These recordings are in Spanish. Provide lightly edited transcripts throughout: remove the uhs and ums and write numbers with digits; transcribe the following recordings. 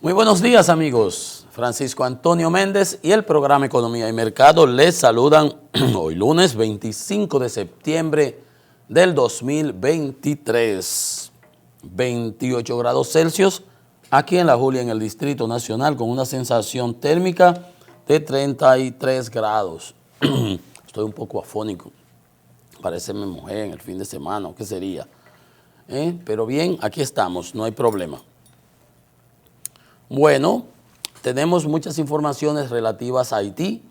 Muy buenos días, amigos. Francisco Antonio Méndez y el programa Economía y Mercado les saludan hoy lunes 25 de septiembre del 2023. 28 grados Celsius aquí en La Julia, en el Distrito Nacional, con una sensación térmica de 33 grados. Estoy un poco afónico. Parece mi mujer en el fin de semana, ¿qué sería? Pero bien, aquí estamos, no hay problema. Bueno, tenemos muchas informaciones relativas a Haití.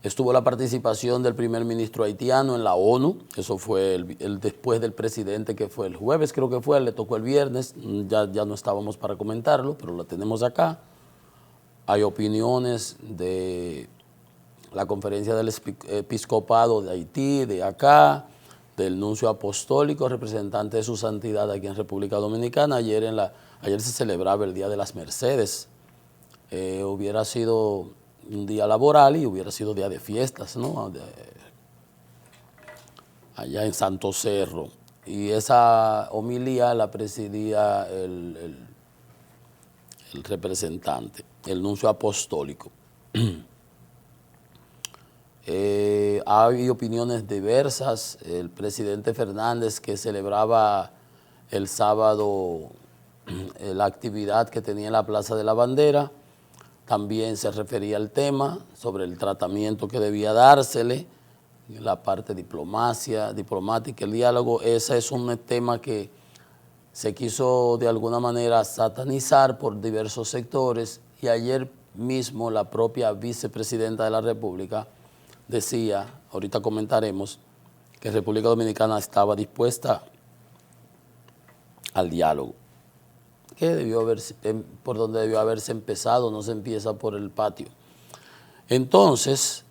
Estuvo la participación del primer ministro haitiano en la ONU. Eso fue el después del presidente, que fue el jueves, creo que fue, le tocó el viernes. Ya no estábamos para comentarlo, pero lo tenemos acá. Hay opiniones de la conferencia del episcopado de Haití, de acá, del nuncio apostólico, representante de su santidad aquí en República Dominicana. Ayer se celebraba el Día de las Mercedes. Hubiera sido un día laboral y hubiera sido día de fiestas, ¿no? Allá en Santo Cerro. Y esa homilía la presidía el representante, el nuncio apostólico. Hay opiniones diversas. El presidente Fernández, que celebraba el sábado la actividad que tenía en la Plaza de la Bandera, también se refería al tema sobre el tratamiento que debía dársele, la parte diplomática, el diálogo. Ese es un tema que se quiso de alguna manera satanizar por diversos sectores, y ayer mismo la propia vicepresidenta de la República decía, ahorita comentaremos, que República Dominicana estaba dispuesta al diálogo, que por donde debió haberse empezado, no se empieza por el patio. Entonces,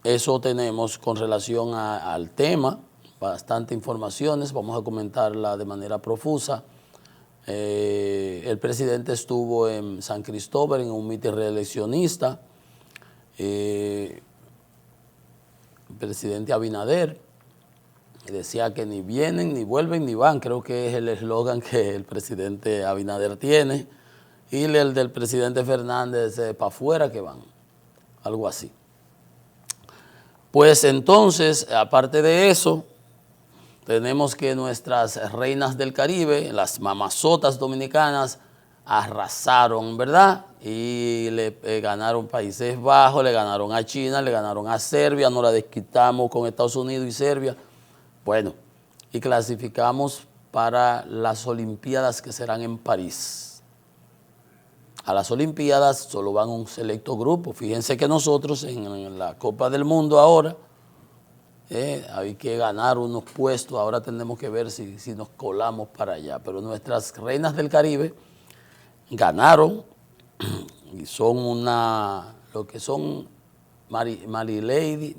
eso tenemos con relación al tema, bastante informaciones, vamos a comentarla de manera profusa. El presidente estuvo en San Cristóbal en un mitin reeleccionista. El presidente Abinader decía que ni vienen, ni vuelven, ni van. Creo que es el eslogan que el presidente Abinader tiene. Y el del presidente Fernández, para afuera que van. Algo así. Pues entonces, aparte de eso, tenemos que nuestras reinas del Caribe, las mamazotas dominicanas, arrasaron, ¿verdad? Y le ganaron Países Bajos, le ganaron a China, le ganaron a Serbia, nos la desquitamos con Estados Unidos y Serbia. Bueno, y clasificamos para las Olimpiadas que serán en París. A las Olimpiadas solo van un selecto grupo. Fíjense que nosotros en la Copa del Mundo ahora hay que ganar unos puestos. Ahora tenemos que ver si nos colamos para allá. Pero nuestras reinas del Caribe ganaron y son lo que son Marilady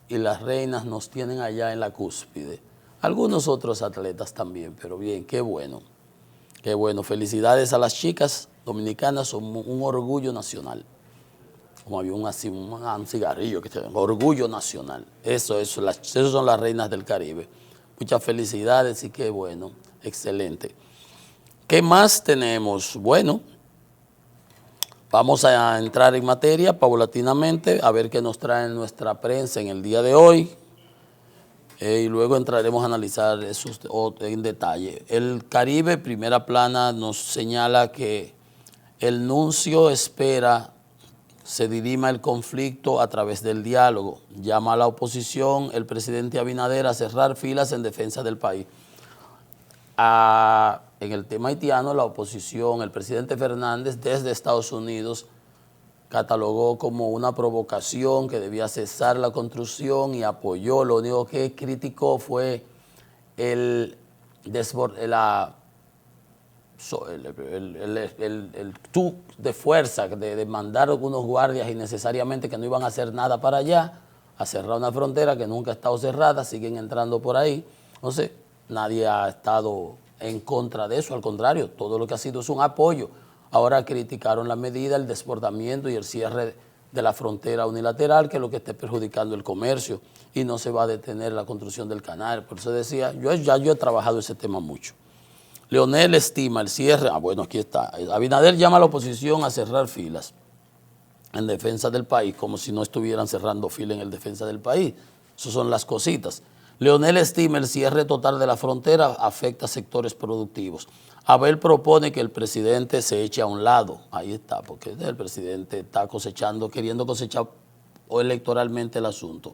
y las reinas nos tienen allá en la cúspide. Algunos otros atletas también, pero bien, qué bueno. Qué bueno, felicidades a las chicas dominicanas, son un orgullo nacional. Como había un cigarrillo que se llama orgullo nacional. Esas son las reinas del Caribe. Muchas felicidades y qué bueno, excelente. ¿Qué más tenemos? Bueno, vamos a entrar en materia paulatinamente, a ver qué nos trae nuestra prensa en el día de hoy. Y luego entraremos a analizar eso en detalle. El Caribe, primera plana, nos señala que el nuncio espera se dirima el conflicto a través del diálogo. Llama a la oposición el presidente Abinader a cerrar filas en defensa del país. En el tema haitiano, la oposición, el presidente Fernández desde Estados Unidos catalogó como una provocación que debía cesar la construcción y apoyó. Lo único que criticó fue el tú de fuerza, de mandar algunos guardias innecesariamente que no iban a hacer nada para allá, a cerrar una frontera que nunca ha estado cerrada, siguen entrando por ahí. Entonces, nadie ha estado en contra de eso, al contrario, todo lo que ha sido es un apoyo. Ahora criticaron la medida, el desbordamiento y el cierre de la frontera unilateral, que es lo que está perjudicando el comercio, y no se va a detener la construcción del canal. Por eso decía, yo he trabajado ese tema mucho. Leonel estima el cierre, bueno, aquí está. Abinader llama a la oposición a cerrar filas en defensa del país, como si no estuvieran cerrando filas en el defensa del país. Esas son las cositas. Leonel estima el cierre total de la frontera afecta a sectores productivos. Abel propone que el presidente se eche a un lado. Ahí está, porque el presidente está cosechando, queriendo cosechar electoralmente el asunto.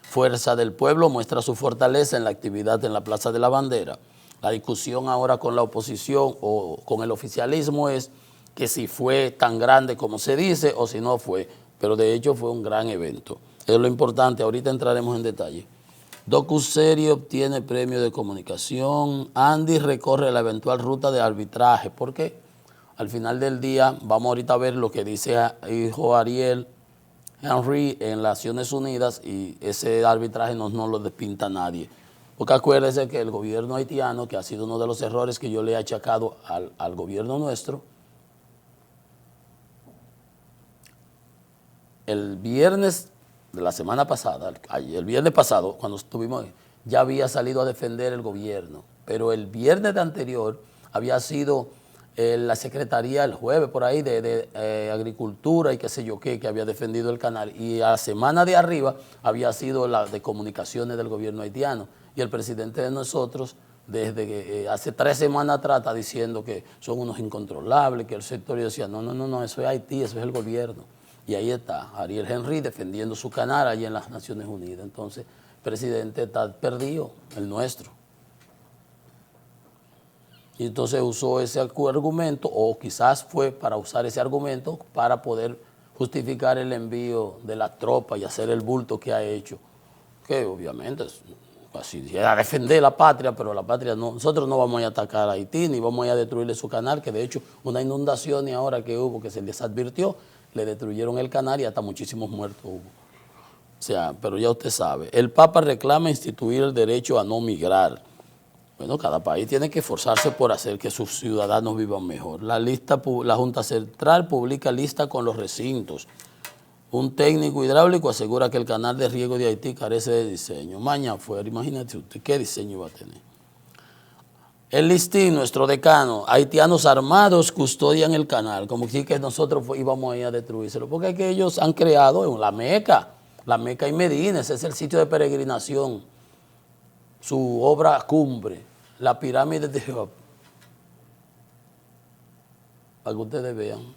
Fuerza del Pueblo muestra su fortaleza en la actividad en la Plaza de la Bandera. La discusión ahora con la oposición o con el oficialismo es que si fue tan grande como se dice o si no fue, pero de hecho fue un gran evento. Es lo importante, ahorita entraremos en detalle. DocuSerie obtiene premio de comunicación. Andy recorre la eventual ruta de arbitraje. ¿Por qué? Al final del día, vamos ahorita a ver lo que dice hijo Ariel Henry en las Naciones Unidas y ese arbitraje no lo despinta nadie. Porque acuérdese que el gobierno haitiano, que ha sido uno de los errores que yo le he achacado al gobierno nuestro, el viernes de la semana pasada, el viernes pasado, cuando estuvimos, ya había salido a defender el gobierno, pero el viernes de anterior había sido la secretaría el jueves por ahí de agricultura y qué sé yo qué, que había defendido el canal, y a la semana de arriba había sido la de comunicaciones del gobierno haitiano, y el presidente de nosotros desde que hace 3 semanas atrás está diciendo que son unos incontrolables, que el sector, y decía, no, eso es Haití, eso es el gobierno. Y ahí está Ariel Henry defendiendo su canal allí en las Naciones Unidas. Entonces, el presidente está perdido, el nuestro. Y entonces usó ese argumento, o quizás fue para usar ese argumento para poder justificar el envío de la tropa y hacer el bulto que ha hecho. Que obviamente así era defender la patria, pero la patria no, nosotros no vamos a atacar a Haití, ni vamos a destruirle su canal, que de hecho una inundación y ahora que hubo, que se les advirtió, le destruyeron el canal y hasta muchísimos muertos hubo. O sea, pero ya usted sabe, el Papa reclama instituir el derecho a no migrar. Bueno, cada país tiene que esforzarse por hacer que sus ciudadanos vivan mejor. La Junta Central publica lista con los recintos. Un técnico hidráulico asegura que el canal de riego de Haití carece de diseño. Mañana fuera, imagínate usted, ¿qué diseño va a tener? El Listín, nuestro decano, haitianos armados custodian el canal, como si que nosotros íbamos a ir a destruírselo, porque es que ellos han creado en la Meca y Medina, ese es el sitio de peregrinación, su obra cumbre, la pirámide de Job, para que ustedes vean.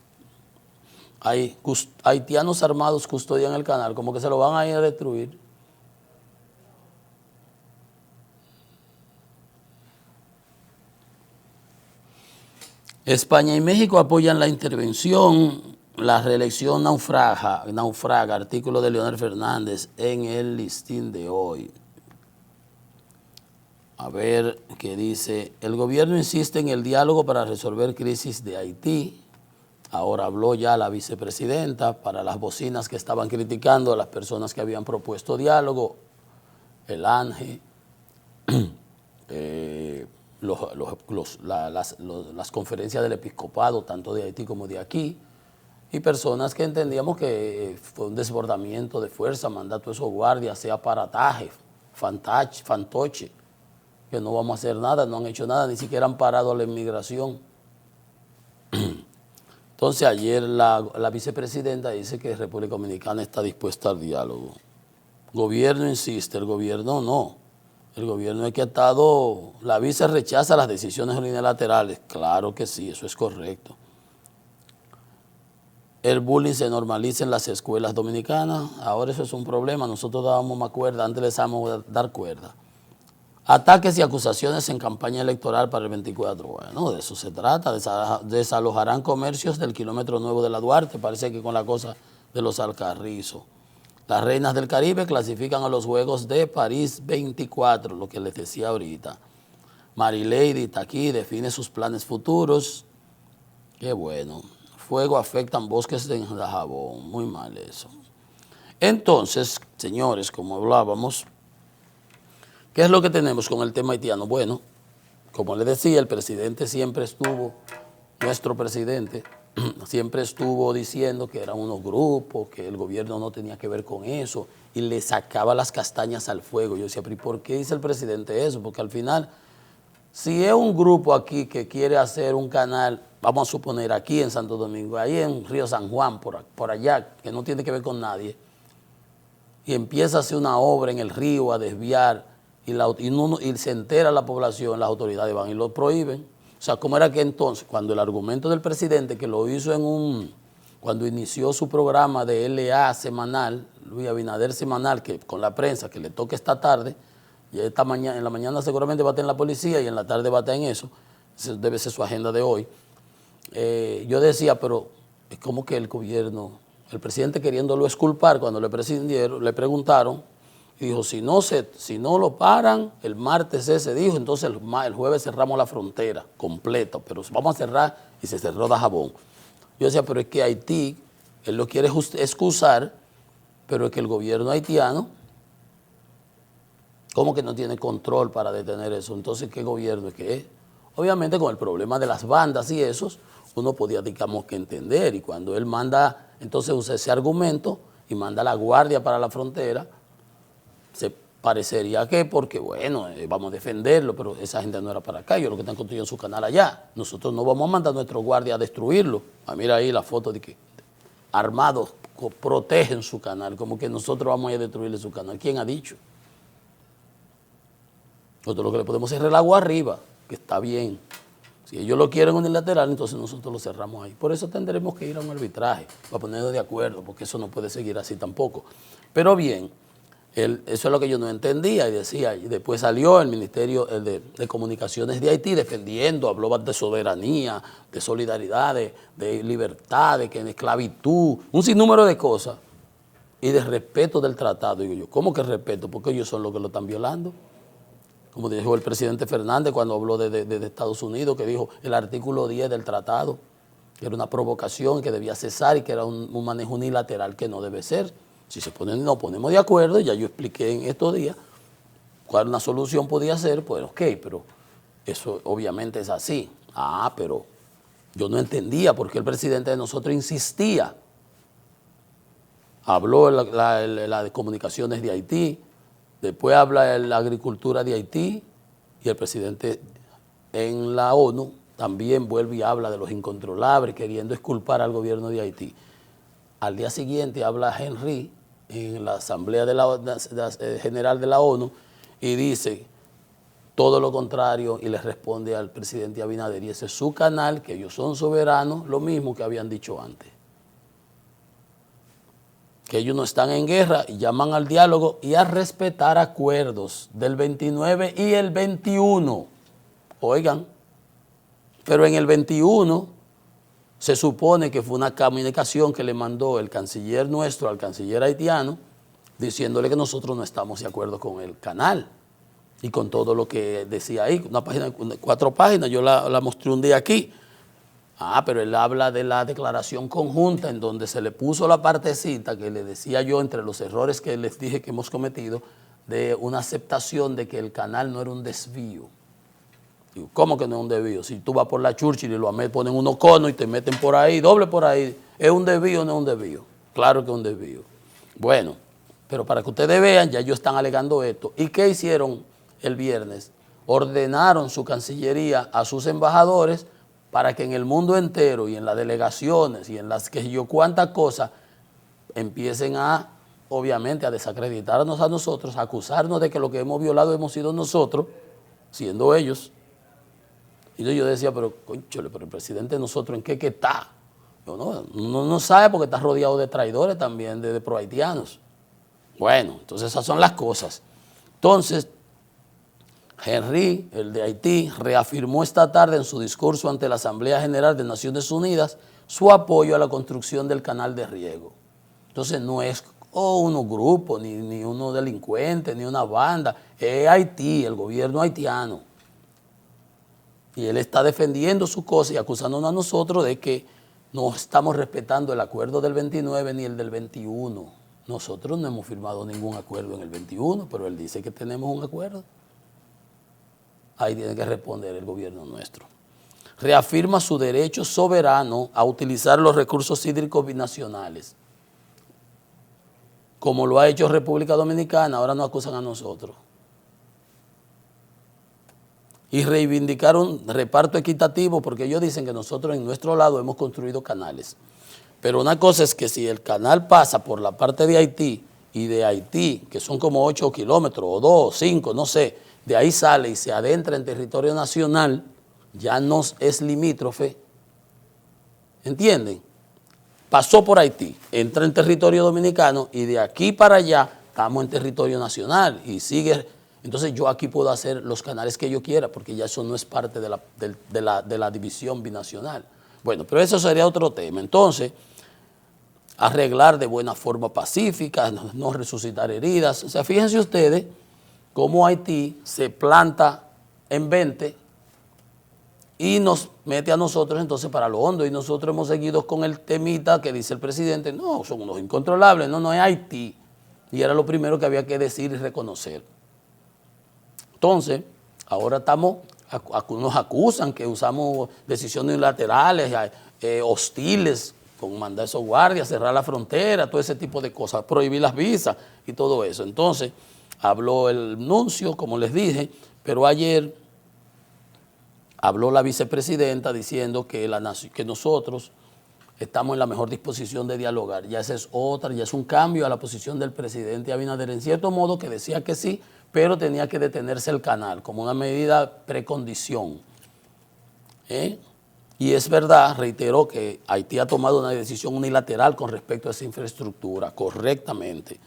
Haitianos armados custodian el canal, como que se lo van a ir a destruir. España y México apoyan la intervención, la reelección naufraga, artículo de Leonel Fernández en el listín de hoy. A ver qué dice, el gobierno insiste en el diálogo para resolver crisis de Haití. Ahora habló ya la vicepresidenta para las bocinas que estaban criticando a las personas que habían propuesto diálogo, el ANGE, las conferencias del episcopado, tanto de Haití como de aquí, y personas que entendíamos que fue un desbordamiento de fuerza, mandar todos esos guardias, sea aparataje, fantoche, que no vamos a hacer nada, no han hecho nada, ni siquiera han parado la inmigración. Entonces ayer la vicepresidenta dice que República Dominicana está dispuesta al diálogo. Gobierno insiste, el gobierno no. El gobierno es que ha estado, la vice rechaza las decisiones unilaterales. Claro que sí, eso es correcto. El bullying se normaliza en las escuelas dominicanas. Ahora eso es un problema. Nosotros dábamos más cuerda, antes les dábamos dar cuerda. Ataques y acusaciones en campaña electoral para el 24. Bueno, de eso se trata. Desalojarán comercios del kilómetro nuevo de la Duarte. Parece que con la cosa de los Alcarrizos. Las reinas del Caribe clasifican a los Juegos de París 24, lo que les decía ahorita. Marilady está aquí, define sus planes futuros. Qué bueno. Fuego afectan bosques de Dajabón. Muy mal eso. Entonces, señores, como hablábamos, ¿qué es lo que tenemos con el tema haitiano? Bueno, como les decía, el presidente siempre estuvo, nuestro presidente, siempre estuvo diciendo que eran unos grupos, que el gobierno no tenía que ver con eso, y le sacaba las castañas al fuego. Yo decía, ¿pero por qué dice el presidente eso? Porque al final Si es un grupo aquí que quiere hacer un canal, vamos a suponer aquí en Santo Domingo, ahí en Río San Juan, por allá, que no tiene que ver con nadie, y empieza a hacer una obra en el río a desviar y se entera la población, las autoridades van y lo prohíben. O sea, ¿cómo era que entonces, cuando el argumento del presidente, que lo hizo cuando inició su programa de LA semanal, Luis Abinader semanal, que con la prensa, que le toca esta tarde, y en la mañana seguramente va a estar en la policía y en la tarde va a estar en eso debe ser su agenda de hoy. Yo decía, pero es como que el gobierno, el presidente queriéndolo exculpar cuando le preguntaron, y dijo, si no lo paran, el martes ese dijo, entonces el jueves cerramos la frontera completa, pero vamos a cerrar, y se cerró Dajabón. Yo decía, pero es que Haití, él lo quiere excusar, pero es que el gobierno haitiano, ¿cómo que no tiene control para detener eso? Entonces, ¿qué gobierno es que es? Obviamente, con el problema de las bandas y esos, uno podía, digamos, que entender. Y cuando él manda, entonces usa ese argumento y manda la guardia para la frontera, se parecería que porque, bueno, vamos a defenderlo, pero esa gente no era para acá, ellos lo que están construyendo su canal allá. Nosotros no vamos a mandar a nuestros guardias a destruirlo. Mira ahí la foto de que armados protegen su canal, como que nosotros vamos a ir a destruirle su canal. ¿Quién ha dicho? Nosotros lo que le podemos cerrar el agua arriba, que está bien. Si ellos lo quieren unilateral, entonces nosotros lo cerramos ahí. Por eso tendremos que ir a un arbitraje, para ponernos de acuerdo, porque eso no puede seguir así tampoco. Pero bien, eso es lo que yo no entendía y decía, y después salió el Ministerio de Comunicaciones de Haití defendiendo, habló de soberanía, de solidaridad, de libertad, de esclavitud, un sinnúmero de cosas, y de respeto del tratado. Digo yo, ¿cómo que respeto? Porque ellos son los que lo están violando. Como dijo el presidente Fernández cuando habló de Estados Unidos, que dijo el artículo 10 del tratado, que era una provocación que debía cesar y que era un manejo unilateral que no debe ser. Si nos ponemos de acuerdo, ya yo expliqué en estos días cuál una solución podía ser, pues ok, pero eso obviamente es así. Pero yo no entendía por qué el presidente de nosotros insistía. Habló la de comunicaciones de Haití, después habla de la agricultura de Haití y el presidente en la ONU también vuelve y habla de los incontrolables, queriendo exculpar al gobierno de Haití. Al día siguiente habla Henry en la Asamblea General de la ONU y dice todo lo contrario y le responde al presidente Abinader. Y ese es su canal, que ellos son soberanos, lo mismo que habían dicho antes. Que ellos no están en guerra y llaman al diálogo y a respetar acuerdos del 29 y el 21. Oigan, pero en el 21 se supone que fue una comunicación que le mandó el canciller nuestro al canciller haitiano diciéndole que nosotros no estamos de acuerdo con el canal y con todo lo que decía ahí. Una página, 4 páginas, yo la mostré un día aquí. Pero él habla de la declaración conjunta en donde se le puso la partecita que le decía yo entre los errores que les dije que hemos cometido de una aceptación de que el canal no era un desvío. Digo, ¿cómo que no es un desvío? Si tú vas por la Churchill y lo ponen unos conos y te meten por ahí, doble por ahí, ¿es un desvío o no es un desvío? Claro que es un desvío. Bueno, pero para que ustedes vean, ya ellos están alegando esto. ¿Y qué hicieron el viernes? Ordenaron su cancillería a sus embajadores para que en el mundo entero y en las delegaciones y en las que yo cuántas cosas empiecen obviamente, a desacreditarnos a nosotros, a acusarnos de que lo que hemos violado hemos sido nosotros, siendo ellos. Y yo decía, pero conchole, pero el presidente de nosotros, ¿en qué está? Uno no sabe porque está rodeado de traidores también, de prohaitianos. Bueno, entonces esas son las cosas. Entonces, Henry, el de Haití, reafirmó esta tarde en su discurso ante la Asamblea General de Naciones Unidas su apoyo a la construcción del canal de riego. Entonces no es unos grupos, ni unos delincuentes, ni una banda, es Haití, el gobierno haitiano. Y él está defendiendo su cosa y acusándonos a nosotros de que no estamos respetando el acuerdo del 29 ni el del 21. Nosotros no hemos firmado ningún acuerdo en el 21, pero él dice que tenemos un acuerdo. Ahí tiene que responder el gobierno nuestro. Reafirma su derecho soberano a utilizar los recursos hídricos binacionales. Como lo ha hecho República Dominicana, ahora nos acusan a nosotros. y reivindicar un reparto equitativo, porque ellos dicen que nosotros en nuestro lado hemos construido canales. Pero una cosa es que si el canal pasa por la parte de Haití y de Haití, que son como 8 kilómetros o 2, 5, no sé, de ahí sale y se adentra en territorio nacional, ya no es limítrofe, ¿entienden? Pasó por Haití, entra en territorio dominicano y de aquí para allá estamos en territorio nacional y sigue. Entonces yo aquí puedo hacer los canales que yo quiera porque ya eso no es parte de la división binacional. Bueno, pero eso sería otro tema. Entonces, arreglar de buena forma pacífica, no resucitar heridas. O sea, fíjense ustedes cómo Haití se planta en 20 y nos mete a nosotros entonces para lo hondo. Y nosotros hemos seguido con el temita que dice el presidente, no, son unos incontrolables, no es Haití. Y era lo primero que había que decir y reconocer. Entonces, ahora nos acusan que usamos decisiones unilaterales, hostiles, con mandar a esos guardias, cerrar la frontera, todo ese tipo de cosas, prohibir las visas y todo eso. Entonces, habló el nuncio, como les dije, pero ayer habló la vicepresidenta diciendo que nosotros estamos en la mejor disposición de dialogar. Ya esa es otra, ya es un cambio a la posición del presidente Abinader, en cierto modo que decía que sí, pero tenía que detenerse el canal como una medida precondición. Y es verdad, reitero, que Haití ha tomado una decisión unilateral con respecto a esa infraestructura, correctamente,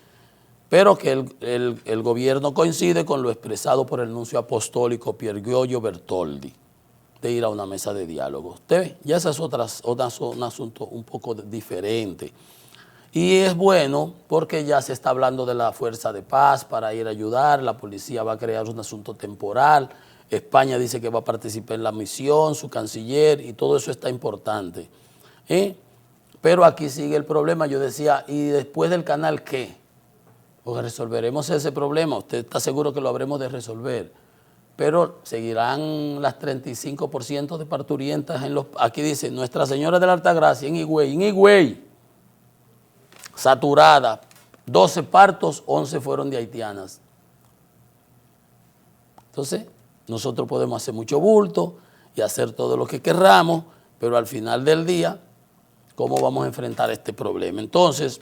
pero que el gobierno coincide con lo expresado por el nuncio apostólico Pier Giorgio Bertoldi, de ir a una mesa de diálogo. Usted ve, ya ese es un asunto un poco diferente. Y es bueno porque ya se está hablando de la fuerza de paz para ir a ayudar, la policía va a crear un asunto temporal, España dice que va a participar en la misión, su canciller, y todo eso está importante. Pero aquí sigue el problema, yo decía, ¿y después del canal qué? Porque resolveremos ese problema, usted está seguro que lo habremos de resolver, pero seguirán las 35% de parturientas aquí dice, Nuestra Señora de la Altagracia en Higüey, saturada, 12 partos, 11 fueron de haitianas. Entonces, nosotros podemos hacer mucho bulto y hacer todo lo que querramos, pero al final del día, ¿cómo vamos a enfrentar este problema? Entonces,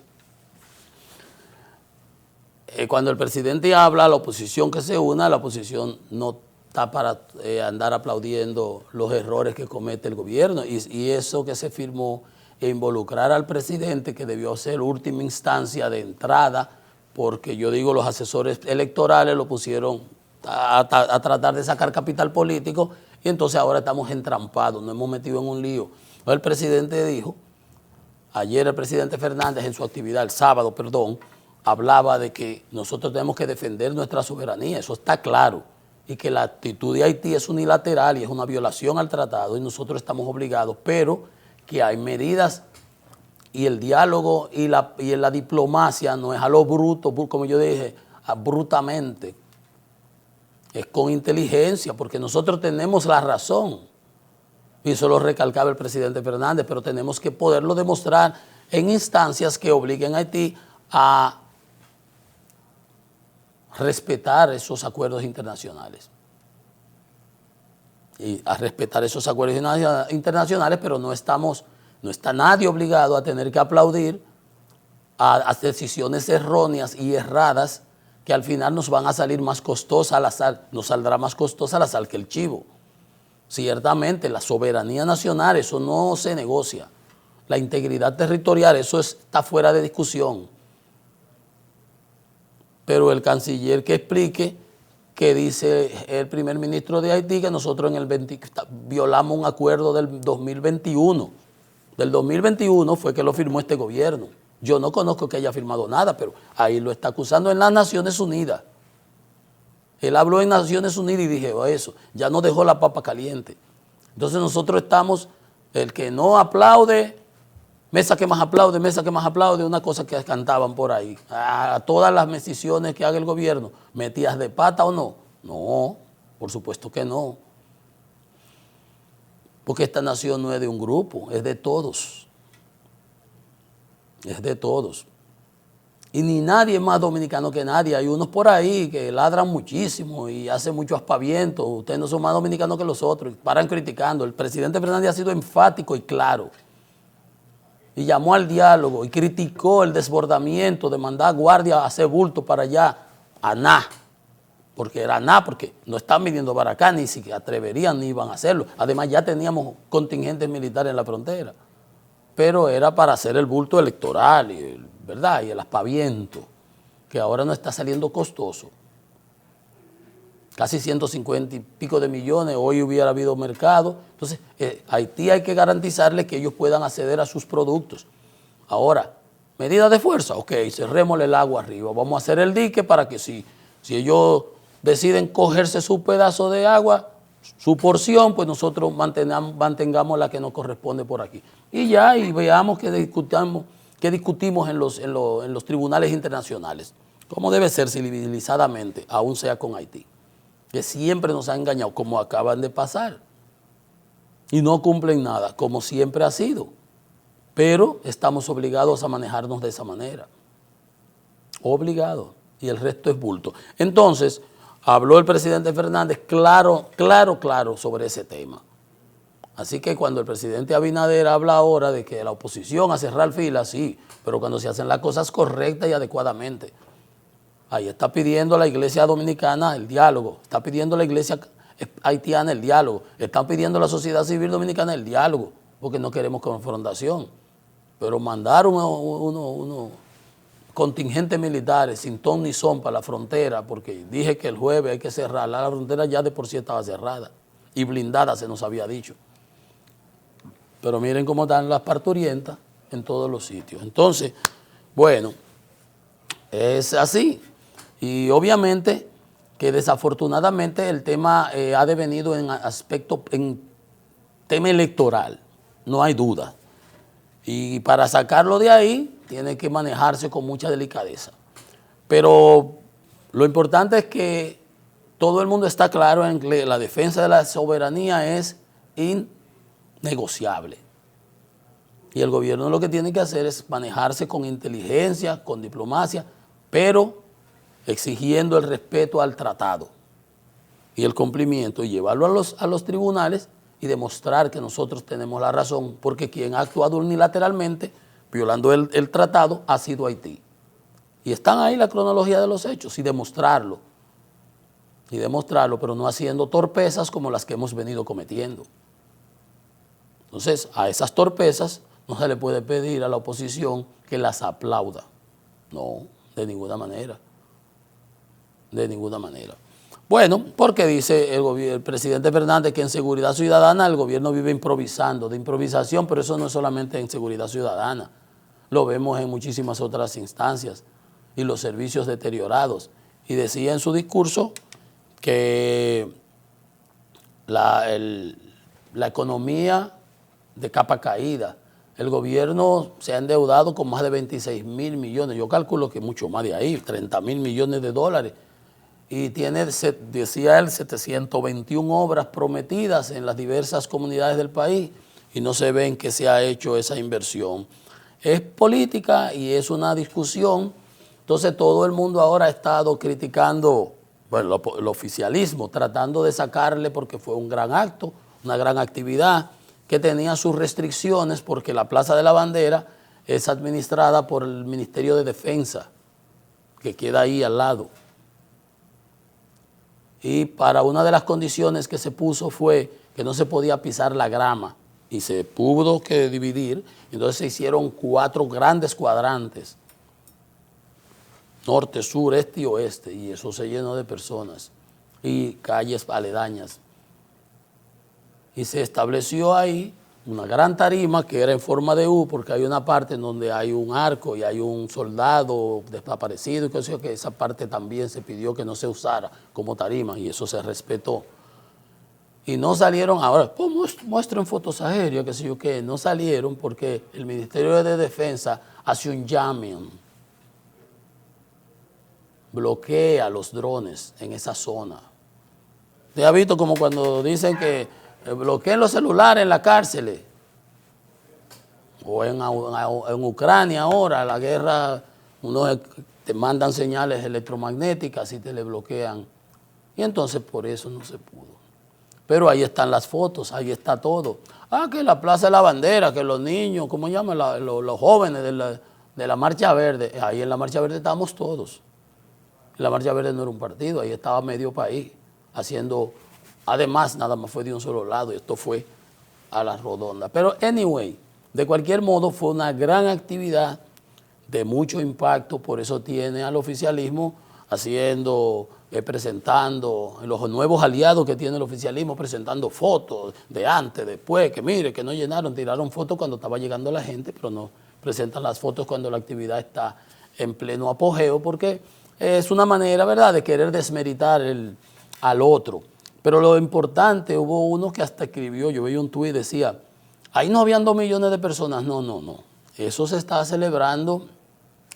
cuando el presidente habla, la oposición que se una, la oposición no está para andar aplaudiendo los errores que comete el gobierno y eso que se firmó e involucrar al presidente, que debió ser última instancia de entrada, porque yo digo los asesores electorales lo pusieron a tratar de sacar capital político y entonces ahora estamos entrampados, nos hemos metido en un lío. El presidente dijo, ayer el presidente Fernández en su actividad, el sábado, perdón, hablaba de que nosotros tenemos que defender nuestra soberanía, eso está claro, y que la actitud de Haití es unilateral y es una violación al tratado y nosotros estamos obligados, pero que hay medidas y el diálogo y la diplomacia no es a lo bruto, como yo dije, brutamente, es con inteligencia, porque nosotros tenemos la razón. Y eso lo recalcaba el presidente Fernández, pero tenemos que poderlo demostrar en instancias que obliguen a Haití a respetar esos acuerdos internacionales. Y a respetar esos acuerdos internacionales, pero no está nadie obligado a tener que aplaudir a decisiones erróneas y erradas que al final nos van a salir más costosa la sal, nos saldrá más costosa la sal que el chivo. Ciertamente, la soberanía nacional, eso no se negocia. La integridad territorial, eso está fuera de discusión. Pero el canciller que explique que dice el primer ministro de Haití que nosotros violamos un acuerdo del 2021. Del 2021 fue que lo firmó este gobierno. Yo no conozco que haya firmado nada, pero ahí lo está acusando en las Naciones Unidas. Él habló en Naciones Unidas y dije, eso, ya nos dejó la papa caliente. Entonces nosotros estamos, el que no aplaude, mesa que más aplaude, una cosa que cantaban por ahí. A todas las decisiones que haga el gobierno, ¿metidas de pata o no? No, por supuesto que no. Porque esta nación no es de un grupo, es de todos. Es de todos. Y ni nadie es más dominicano que nadie. Hay unos por ahí que ladran muchísimo y hacen mucho aspaviento. Ustedes no son más dominicanos que los otros. Y paran criticando. El presidente Fernández ha sido enfático y claro. Y llamó al diálogo y criticó el desbordamiento de mandar guardia a hacer bulto para allá. A nada. Porque era nada, porque no están viniendo para acá, ni si atreverían ni iban a hacerlo. Además ya teníamos contingentes militares en la frontera. Pero era para hacer el bulto electoral, ¿verdad? Y el aspaviento, que ahora no está saliendo costoso. Casi 150 y pico de millones, hoy hubiera habido mercado. Entonces, Haití hay que garantizarle que ellos puedan acceder a sus productos. Ahora, medida de fuerza, ok, cerrémosle el agua arriba, vamos a hacer el dique para que si ellos deciden cogerse su pedazo de agua, su porción, pues nosotros mantengamos la que nos corresponde por aquí. Y ya, y veamos que discutimos en los tribunales internacionales, como debe ser civilizadamente, aún sea con Haití, que siempre nos ha engañado, como acaban de pasar, y no cumplen nada, como siempre ha sido, pero estamos obligados a manejarnos de esa manera, obligados, y el resto es bulto. Entonces, habló el presidente Fernández claro sobre ese tema. Así que cuando el presidente Abinader habla ahora de que la oposición a cerrar filas, sí, pero cuando se hacen las cosas correctas y adecuadamente. Ahí está pidiendo la iglesia dominicana el diálogo, está pidiendo la iglesia haitiana el diálogo, está pidiendo la sociedad civil dominicana el diálogo, porque no queremos confrontación. Pero mandar unos contingentes militares sin ton ni son para la frontera, porque dije que el jueves hay que cerrarla, la frontera ya de por sí estaba cerrada y blindada, se nos había dicho. Pero miren cómo están las parturientas en todos los sitios. Entonces, bueno, es así. Y obviamente que desafortunadamente el tema ha devenido en tema electoral, no hay duda. Y para sacarlo de ahí, tiene que manejarse con mucha delicadeza. Pero lo importante es que todo el mundo está claro en que la defensa de la soberanía es innegociable. Y el gobierno lo que tiene que hacer es manejarse con inteligencia, con diplomacia, pero exigiendo el respeto al tratado y el cumplimiento, y llevarlo a los tribunales y demostrar que nosotros tenemos la razón, porque quien ha actuado unilateralmente, violando el tratado, ha sido Haití. Y están ahí la cronología de los hechos, y demostrarlo, pero no haciendo torpezas como las que hemos venido cometiendo. Entonces, a esas torpezas no se le puede pedir a la oposición que las aplauda. No, de ninguna manera. De ninguna manera. Bueno, porque dice el presidente Fernández que en seguridad ciudadana el gobierno vive improvisando, de improvisación, pero eso no es solamente en seguridad ciudadana. Lo vemos en muchísimas otras instancias y los servicios deteriorados. Y decía en su discurso que la economía de capa caída, el gobierno se ha endeudado con más de 26 mil millones, yo calculo que mucho más de ahí, 30 mil millones de dólares, y tiene, decía él, 721 obras prometidas en las diversas comunidades del país y no se ve en qué se ha hecho esa inversión. Es política y es una discusión, entonces todo el mundo ahora ha estado criticando, bueno, el oficialismo, tratando de sacarle porque fue un gran acto, una gran actividad que tenía sus restricciones porque la Plaza de la Bandera es administrada por el Ministerio de Defensa, que queda ahí al lado. Y para una de las condiciones que se puso fue que no se podía pisar la grama y se pudo que dividir, entonces se hicieron 4 grandes cuadrantes, norte, sur, este y oeste, y eso se llenó de personas y calles aledañas. Y se estableció ahí una gran tarima que era en forma de U, porque hay una parte en donde hay un arco y hay un soldado desaparecido, y que esa parte también se pidió que no se usara como tarima, y eso se respetó. Y no salieron, ahora, pues muestren fotos aéreas, qué sé yo qué, no salieron porque el Ministerio de Defensa hace un jamming, bloquea los drones en esa zona. ¿Usted ha visto como cuando dicen que bloqueen los celulares en las cárceles? O en Ucrania ahora, la guerra te mandan señales electromagnéticas y te le bloquean. Y entonces por eso no se pudo. Pero ahí están las fotos, ahí está todo. Que la Plaza de la Bandera, que los niños, ¿cómo llaman? Los jóvenes de la Marcha Verde. Ahí en la Marcha Verde estábamos todos. La Marcha Verde no era un partido, ahí estaba medio país haciendo, además nada más fue de un solo lado y esto fue a la redonda. Pero anyway, de cualquier modo fue una gran actividad de mucho impacto, por eso tiene al oficialismo haciendo, presentando, los nuevos aliados que tiene el oficialismo, presentando fotos de antes, después, que mire, que no llenaron, tiraron fotos cuando estaba llegando la gente, pero no presentan las fotos cuando la actividad está en pleno apogeo, porque es una manera, ¿verdad?, de querer desmeritar al otro. Pero lo importante, hubo uno que hasta escribió, yo veía un tuit, decía, ahí no habían 2 millones de personas. No. Eso se está celebrando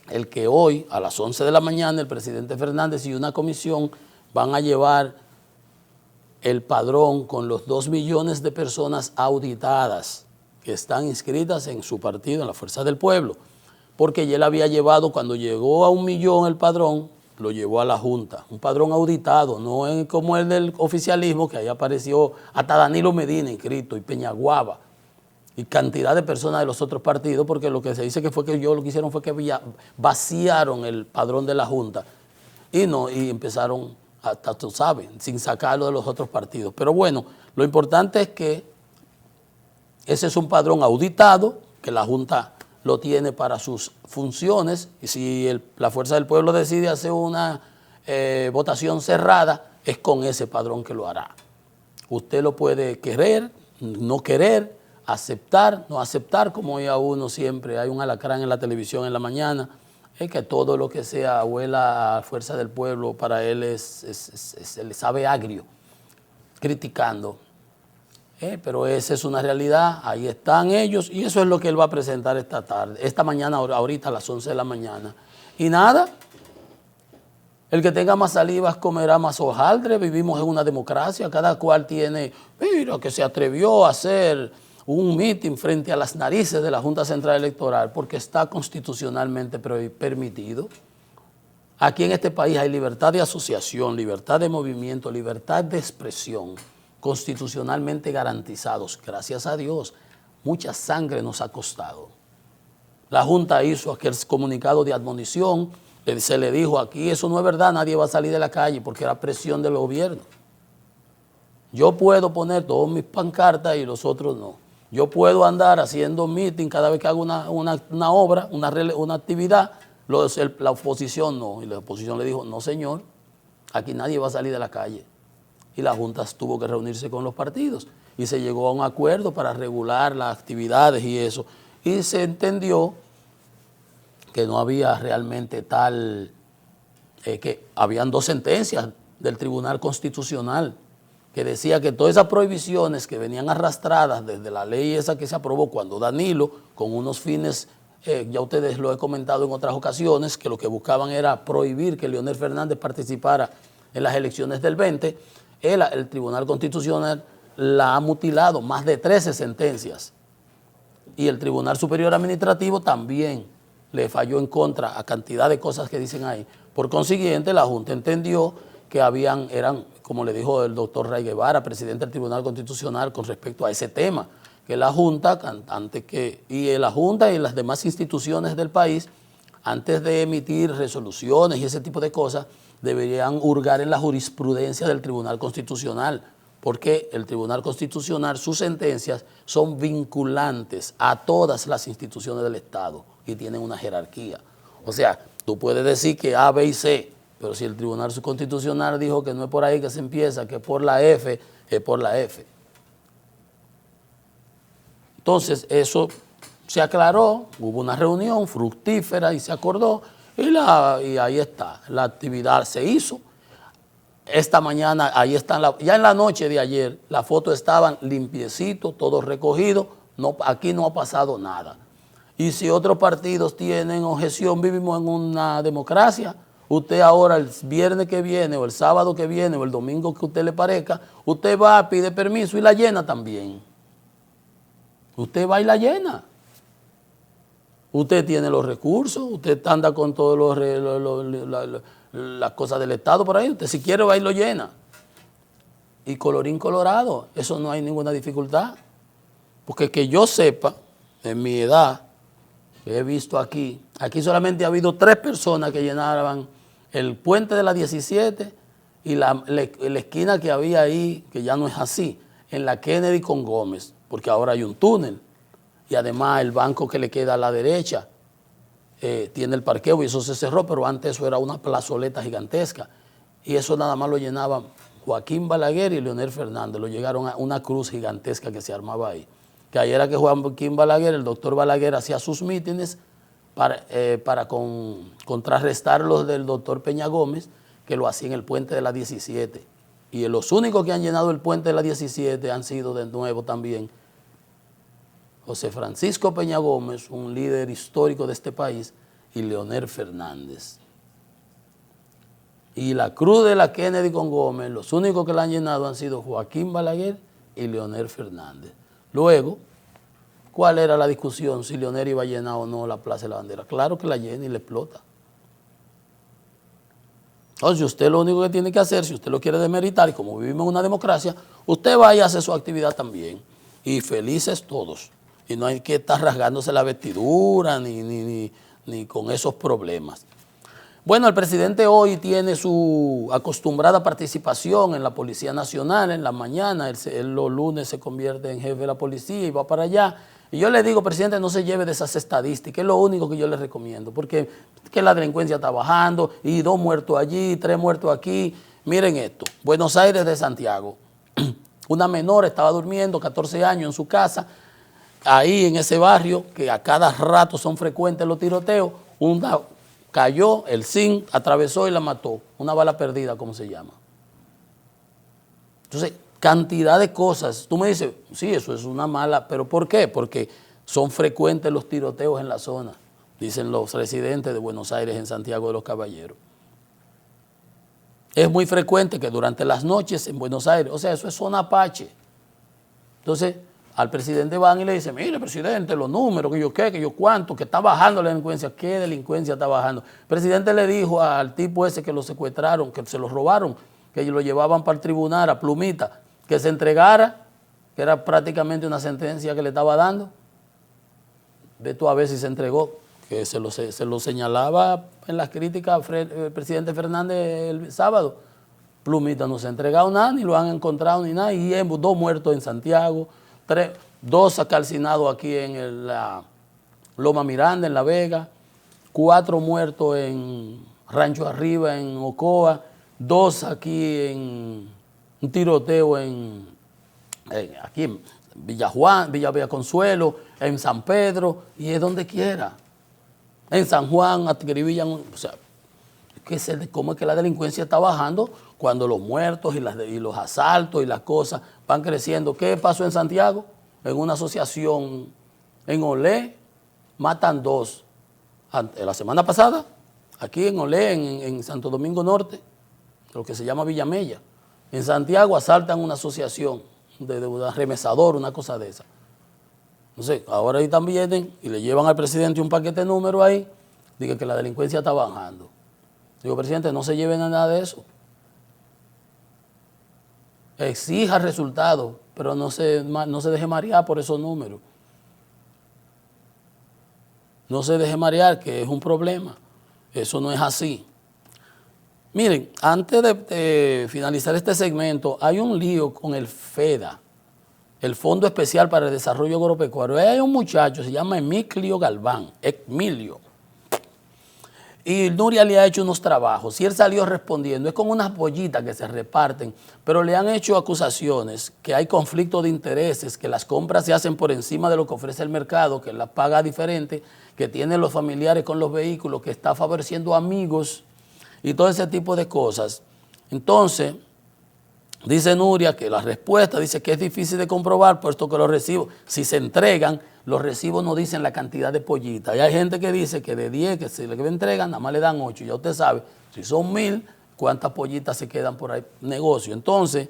el que hoy, a las 11 de la mañana, el presidente Fernández y una comisión van a llevar el padrón con los 2 millones de personas auditadas que están inscritas en su partido, en la Fuerza del Pueblo. Porque ya él había llevado, cuando llegó a 1 millón el padrón, lo llevó a la Junta. Un padrón auditado, no es como el del oficialismo, que ahí apareció hasta Danilo Medina inscrito y Peñaguaba y cantidad de personas de los otros partidos, porque lo que se dice que fue que ellos lo que hicieron fue que vaciaron el padrón de la Junta y empezaron, hasta tú sabes, sin sacarlo de los otros partidos. Pero bueno, lo importante es que ese es un padrón auditado, que la Junta lo tiene para sus funciones, y si la Fuerza del Pueblo decide hacer una votación cerrada, es con ese padrón que lo hará. Usted lo puede querer, no querer, aceptar, no aceptar, como ya uno siempre, hay un alacrán en la televisión en la mañana, es que todo lo que sea huela a Fuerza del Pueblo, para él se le sabe agrio, criticando. Pero esa es una realidad, ahí están ellos, y eso es lo que él va a presentar esta mañana, ahorita a las 11 de la mañana. Y nada, el que tenga más salivas comerá más hojaldre, vivimos en una democracia, cada cual tiene, mira, que se atrevió a hacer un mitin frente a las narices de la Junta Central Electoral porque está constitucionalmente permitido. Aquí en este país hay libertad de asociación, libertad de movimiento, libertad de expresión, constitucionalmente garantizados, gracias a Dios. Mucha sangre nos ha costado. La Junta hizo aquel comunicado de admonición, se le dijo aquí, eso no es verdad, nadie va a salir de la calle porque era presión del gobierno. Yo puedo poner todas mis pancartas y los otros no. Yo puedo andar haciendo meeting cada vez que hago una obra, una actividad, la oposición no. Y la oposición le dijo, no señor, aquí nadie va a salir de la calle. Y la Junta tuvo que reunirse con los partidos y se llegó a un acuerdo para regular las actividades y eso. Y se entendió que no había realmente que habían 2 sentencias del Tribunal Constitucional que decía que todas esas prohibiciones que venían arrastradas desde la ley esa que se aprobó cuando Danilo, con unos fines, ya ustedes lo he comentado en otras ocasiones, que lo que buscaban era prohibir que Leonel Fernández participara en las elecciones del 20, el Tribunal Constitucional la ha mutilado, más de 13 sentencias. Y el Tribunal Superior Administrativo también le falló en contra a cantidad de cosas que dicen ahí. Por consiguiente, la Junta entendió que eran, como le dijo el doctor Ray Guevara, presidente del Tribunal Constitucional, con respecto a ese tema, que la Junta, la Junta y las demás instituciones del país, antes de emitir resoluciones y ese tipo de cosas, deberían hurgar en la jurisprudencia del Tribunal Constitucional, porque el Tribunal Constitucional, sus sentencias son vinculantes a todas las instituciones del Estado y tienen una jerarquía. O sea, tú puedes decir que A, B y C, pero si el Tribunal Constitucional dijo que no es por ahí que se empieza, que es por la F, es por la F. Entonces, eso se aclaró, hubo una reunión fructífera y se acordó, y ahí está, la actividad se hizo. Esta mañana, ahí están, ya en la noche de ayer, las fotos estaban limpiecitos, todos recogidos, aquí no ha pasado nada. Y si otros partidos tienen objeción, vivimos en una democracia. Usted ahora, el viernes que viene, o el sábado que viene, o el domingo que a usted le parezca, usted va, pide permiso y la llena también. Usted va y la llena. Usted tiene los recursos, usted anda con todas las cosas del Estado por ahí, usted si quiere va y lo llena. Y colorín colorado, eso no hay ninguna dificultad. Porque que yo sepa, en mi edad, que he visto aquí solamente ha habido 3 personas que llenaban el puente de la 17 y la esquina que había ahí, que ya no es así, en la Kennedy con Gómez, porque ahora hay un túnel. Y además el banco que le queda a la derecha tiene el parqueo y eso se cerró, pero antes eso era una plazoleta gigantesca. Y eso nada más lo llenaban Joaquín Balaguer y Leonel Fernández, lo llegaron a una cruz gigantesca que se armaba ahí. Que ahí era que Joaquín Balaguer, el doctor Balaguer, hacía sus mítines para contrarrestar los del doctor Peña Gómez, que lo hacía en el puente de la 17. Y los únicos que han llenado el puente de la 17 han sido de nuevo también José Francisco Peña Gómez, un líder histórico de este país, y Leonel Fernández. Y la cruz de la Kennedy con Gómez, los únicos que la han llenado han sido Joaquín Balaguer y Leonel Fernández. Luego, ¿cuál era la discusión si Leonel iba a llenar o no la Plaza de la Bandera? Claro que la llena y le explota. Entonces, usted lo único que tiene que hacer, si usted lo quiere demeritar, y como vivimos en una democracia, usted vaya a hacer su actividad también. Y felices todos. Y no hay que estar rasgándose la vestidura ni con esos problemas. Bueno, el presidente hoy tiene su acostumbrada participación en la Policía Nacional en la mañana. Él los lunes se convierte en jefe de la policía y va para allá. Y yo le digo, presidente, no se lleve de esas estadísticas, es lo único que yo le recomiendo, porque que la delincuencia está bajando y 2 muertos allí, 3 muertos aquí. Miren esto, Buenos Aires de Santiago. Una menor estaba durmiendo, 14 años, en su casa, ahí en ese barrio, que a cada rato son frecuentes los tiroteos, una cayó, el zinc atravesó y la mató. Una bala perdida, como se llama. Entonces, cantidad de cosas. Tú me dices, sí, eso es una mala, ¿pero por qué? Porque son frecuentes los tiroteos en la zona, dicen los residentes de Buenos Aires en Santiago de los Caballeros. Es muy frecuente que durante las noches en Buenos Aires, o sea, eso es zona Apache. Entonces, al presidente van y le dicen, mire, presidente, los números, que yo qué, que yo cuánto, que está bajando la delincuencia. ¿Qué delincuencia está bajando? El presidente le dijo al tipo ese que lo secuestraron, que se lo robaron, que lo llevaban para el tribunal, a Plumita, que se entregara, que era prácticamente una sentencia que le estaba dando. Ve tú a ver si se entregó, que se lo señalaba en las críticas el presidente Fernández el sábado. Plumita no se ha entregado nada, ni lo han encontrado ni nada, y 2 muertos en Santiago, 2 calcinados aquí en la Loma Miranda, en La Vega, 4 muertos en Rancho Arriba, en Ocoa, 2 aquí en un tiroteo aquí en Villa Juan, Villa Consuelo, en San Pedro, y es donde quiera. En San Juan acribillan, o sea, ¿cómo es que la delincuencia está bajando cuando los muertos y los asaltos y las cosas van creciendo? ¿Qué pasó en Santiago? En una asociación en Olé, matan 2. La semana pasada, aquí en Olé, en Santo Domingo Norte, lo que se llama Villamella. En Santiago asaltan una asociación de remesador, una cosa de esa. Entonces, ahora ahí también y le llevan al presidente un paquete de números ahí, dice que la delincuencia está bajando. Digo, presidente, no se lleven a nada de eso. Exija resultados, pero no se deje marear por esos números. No se deje marear, que es un problema. Eso no es así. Miren, antes de finalizar este segmento, hay un lío con el FEDA, el Fondo Especial para el Desarrollo Agropecuario. Hay un muchacho, se llama Emilio Galván, Emilio. Y Nuria le ha hecho unos trabajos y él salió respondiendo. Es como unas pollitas que se reparten, pero le han hecho acusaciones que hay conflicto de intereses, que las compras se hacen por encima de lo que ofrece el mercado, que las paga diferente, que tiene los familiares con los vehículos, que está favoreciendo amigos y todo ese tipo de cosas. Entonces, dice Nuria que la respuesta dice que es difícil de comprobar, puesto que los recibos, si se entregan, los recibos no dicen la cantidad de pollitas. Y hay gente que dice que de 10 que se le entregan, nada más le dan 8. Ya usted sabe, si son 1000, cuántas pollitas se quedan por ahí, negocio. Entonces,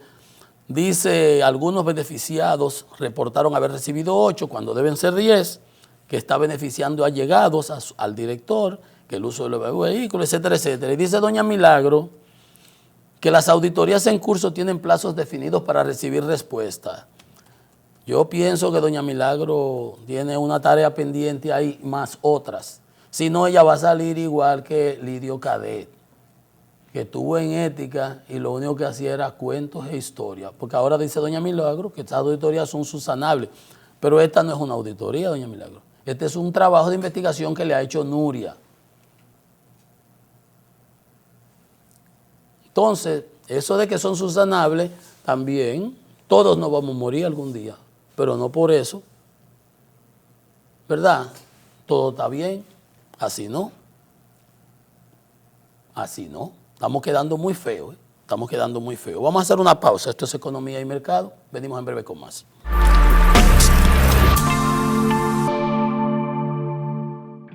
dice, algunos beneficiados reportaron haber recibido 8 cuando deben ser 10. que está beneficiando a allegados, al director, que el uso de los vehículos, etcétera, etcétera. Y dice doña Milagro que las auditorías en curso tienen plazos definidos para recibir respuesta. Yo pienso que doña Milagro tiene una tarea pendiente ahí, más otras. Si no, ella va a salir igual que Lidio Cadet, que estuvo en ética y lo único que hacía era cuentos e historias. Porque ahora dice doña Milagro que estas auditorías son subsanables. Pero esta no es una auditoría, doña Milagro. Este es un trabajo de investigación que le ha hecho Nuria. Entonces, eso de que son subsanables, también todos nos vamos a morir algún día, pero no por eso, ¿verdad? Todo está bien, así no. Así no. Estamos quedando muy feos, ¿eh? Estamos quedando muy feos. Vamos a hacer una pausa. Esto es Economía y Mercado. Venimos en breve con más.